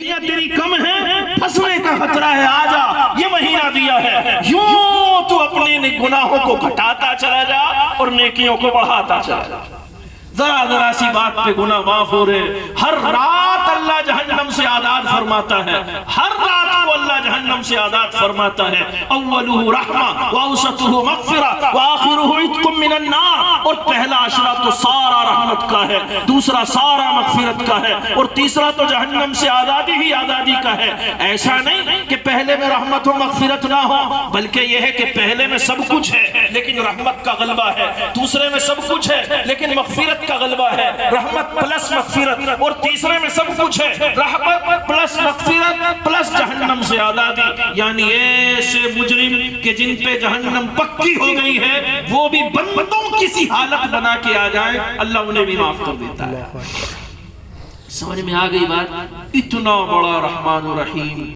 یا تیری کم ہے، پھنسنے کا خطرہ ہے، آجا یہ مہینہ دیا ہے، یوں تو اپنے گناہوں کو گھٹاتا چلا جا اور نیکیوں کو بڑھاتا چلا جا۔ ذرا ذرا سی بات پہ گناہ معاف ہو رہے، ہر رات اللہ جہنم سے آزاد فرماتا ہے، ہر رات کو اللہ جہنم سے آزاد فرماتا ہے۔ اولہ رحمہ واوسطہ مغفرہ وآخرہ عتق من النار، اور پہلا عشرہ تو سارا رحمت کا ہے، دوسرا سارا مغفرت کا ہے، اور تیسرا تو جہنم سے آزادی ہی آزادی کا ہے۔ ایسا نہیں کہ پہلے میں رحمت و مغفرت نہ ہو، بلکہ یہ ہے کہ پہلے میں سب کچھ ہے لیکن رحمت کا غلبہ ہے، دوسرے میں سب کچھ ہے لیکن مغفرت کا غلبہ ہے، رحمت پلس مغفرت، اور تیسرے میں سب کچھ ہے، رحمت پلس مغفرت پلس جہنم سے آزادی۔ یعنی ایسے مجرم کہ جن پہ جہنم پکی ہو گئی ہے وہ بھی بندوں کسی حالت بنا کے آ جائیں، اللہ انہیں بھی معاف کر دیتا ہے۔ سمجھ میں آ گئی بات؟ اتنا بڑا رحمان و رحیم